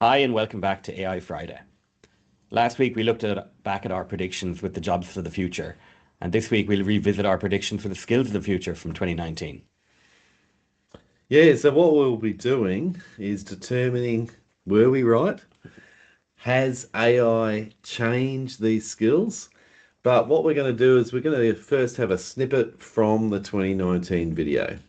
Hi, and welcome back to AI Friday. Last week we looked back at our predictions with the jobs for the future, and this week we'll revisit our predictions for the skills of the future from 2019. Yeah, so what we'll be doing is determining, were we right? Has AI changed these skills? But what we're going to do is we're going to first have a snippet from the 2019 video.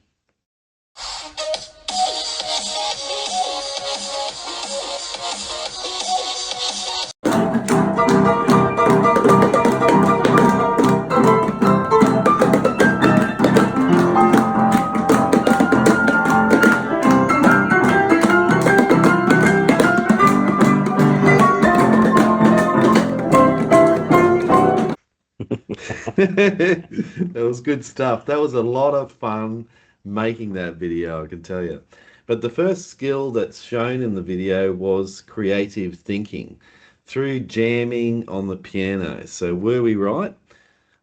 That was good stuff. That was a lot of fun making that video, I can tell you. But the first skill that's shown in the video was creative thinking through jamming on the piano. So were we right?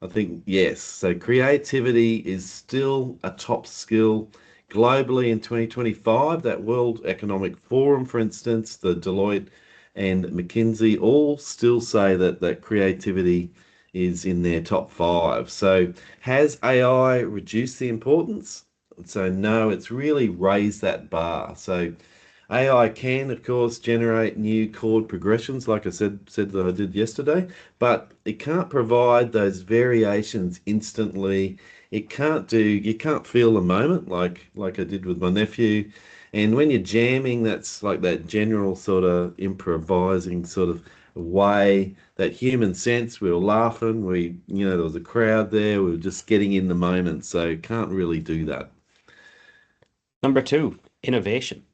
I think yes. So creativity is still a top skill globally in 2025. That World Economic Forum, for instance, the Deloitte and McKinsey all still say that creativity is in their top five. So has AI reduced the importance? So no, it's really raised that bar. So AI can, of course, generate new chord progressions, like I said that I did yesterday, but it can't provide those variations instantly. You can't feel the moment like I did with my nephew. And when you're jamming, that's like that general sort of improvising sort of way, that human sense. We were laughing, there was a crowd there, we were just getting in the moment, so can't really do that. Number two, innovation.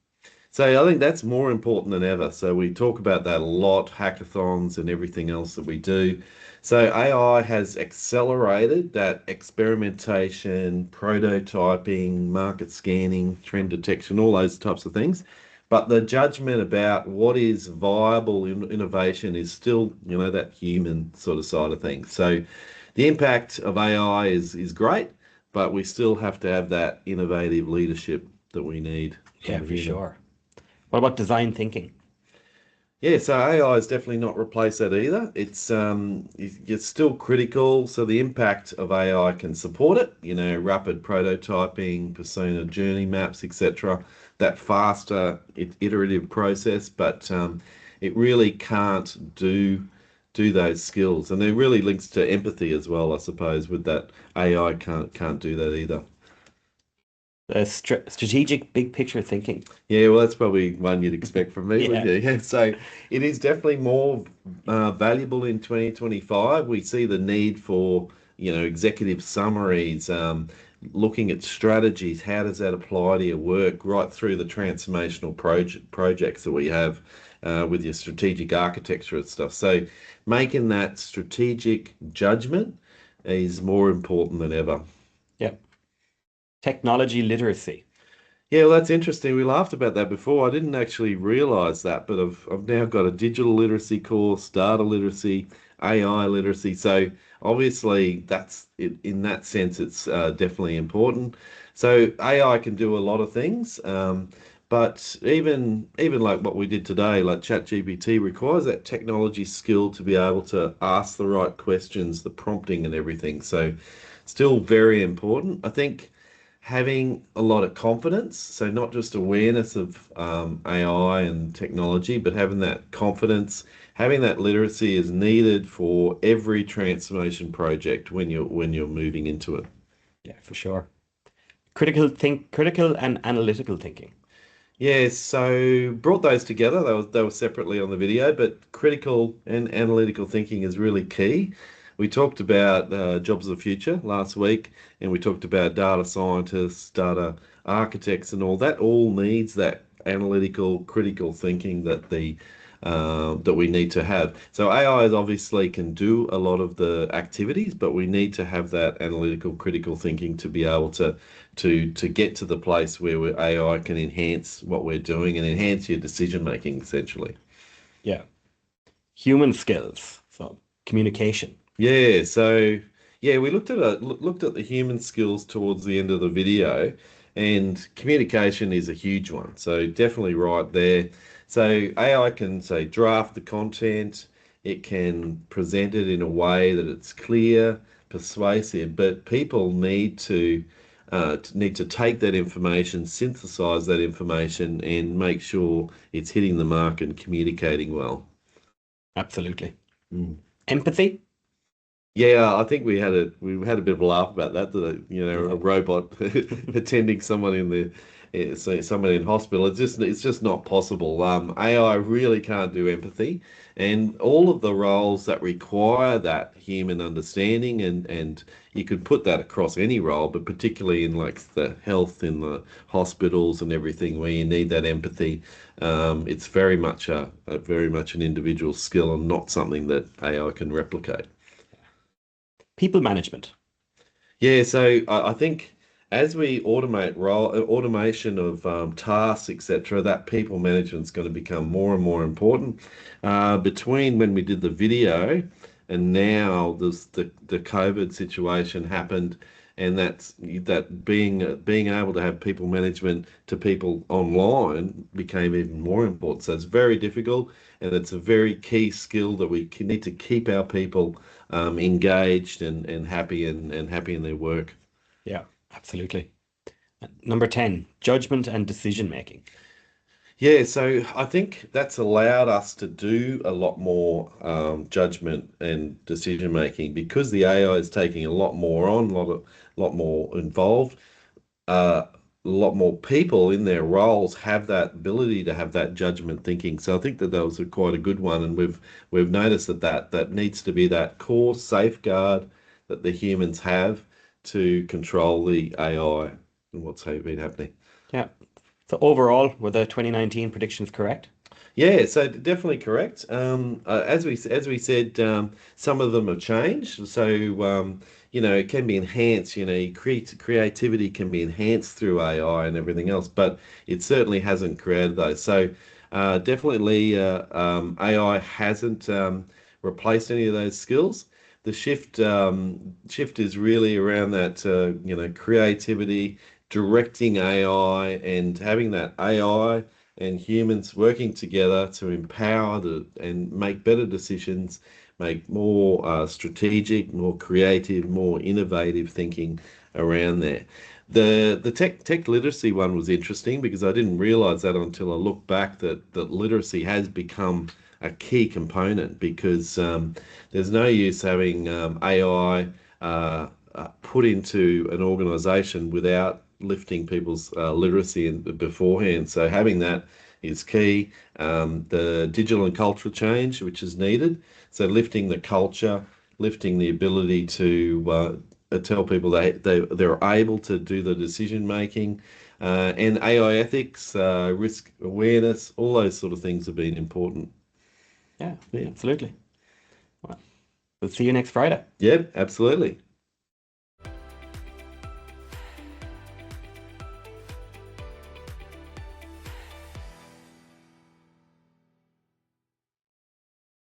So I think that's more important than ever. So we talk about that a lot, hackathons and everything else that we do. So AI has accelerated that experimentation, prototyping, market scanning, trend detection, all those types of things. But the judgment about what is viable innovation is still, that human sort of side of things. So the impact of AI is great, but we still have to have that innovative leadership that we need from Yeah, the for human. sure. What about design thinking? Yeah, so AI has definitely not replaced that either. It's still critical. So the impact of AI can support it, rapid prototyping, persona journey maps, etc. That faster iterative process, but it really can't do those skills. And it really links to empathy as well, I suppose, with that AI can't do that either. Strategic big picture thinking. Yeah, well, that's probably one you'd expect from me, wouldn't Yeah, you? Yeah, so it is definitely more valuable in 2025. We see the need for, executive summaries, looking at strategies. How does that apply to your work, right through the transformational projects that we have with your strategic architecture and stuff. So making that strategic judgment is more important than ever. yeah. Technology literacy. Yeah, well, that's interesting. We laughed about that before. I didn't actually realize that, but I've now got a digital literacy course, data literacy, AI literacy. So obviously, that's it, in that sense, it's definitely important. So AI can do a lot of things, but even like what we did today, like ChatGPT requires that technology skill to be able to ask the right questions, the prompting and everything. So still very important. I think having a lot of confidence, so not just awareness of AI and technology, but having that confidence, having that literacy is needed for every transformation project when you're moving into it. Yeah, for sure. Critical and analytical thinking. Yeah, so brought those together. They were separately on the video, but critical and analytical thinking is really key. We talked about jobs of the future last week, and we talked about data scientists, data architects, and all that. All needs that analytical, critical thinking that we need to have. So AI is obviously can do a lot of the activities, but we need to have that analytical, critical thinking to be able to get to the place where AI can enhance what we're doing and enhance your decision making essentially. Yeah. Human skills. So communication. Yeah, so yeah, we looked at the human skills towards the end of the video, and communication is a huge one. So definitely right there. So AI can say draft the content, it can present it in a way that it's clear, persuasive, but people need to take that information, synthesize that information, and make sure it's hitting the mark and communicating well. Absolutely. Mm. Empathy? Yeah, I think we had a bit of a laugh about that. A Yeah. robot attending someone in somebody in hospital. It's just not possible. AI really can't do empathy, and all of the roles that require that human understanding, and you could put that across any role, but particularly in like the health in the hospitals and everything where you need that empathy. It's very much a very much an individual skill and not something that AI can replicate. People management. Yeah, so I think as we automation of tasks, etc., that people management is going to become more and more important. Between when we did the video and now, the COVID situation happened, and that being able to have people management to people online became even more important. So it's very difficult, and it's a very key skill that need to keep our people engaged and happy in their work. Yeah, absolutely. Number 10, judgment and decision making. Yeah, so I think that's allowed us to do a lot more judgment and decision making because the AI is taking a lot more on, lot more involved. A lot more people in their roles have that ability to have that judgment thinking. So I think that was quite a good one, and we've noticed that needs to be that core safeguard that the humans have to control the AI and what's been happening. Yeah. So overall, were the 2019 predictions correct? Yeah, so definitely correct. As we said, some of them have changed. So it can be enhanced. Creativity can be enhanced through AI and everything else, but it certainly hasn't created those. So definitely, AI hasn't replaced any of those skills. The shift is really around that creativity, directing AI, and having that AI and humans working together to empower and make better decisions, make more strategic, more creative, more innovative thinking around there. The tech literacy one was interesting because I didn't realize that until I looked back that literacy has become a key component because there's no use having AI put into an organization without lifting people's literacy beforehand. So having that is key. The digital and cultural change, which is needed. So lifting the culture, lifting the ability to tell people they're able to do the decision making, and AI ethics, risk awareness, all those sort of things have been important. Yeah, Yeah, absolutely. Well, we'll see you next Friday. yeah, absolutely.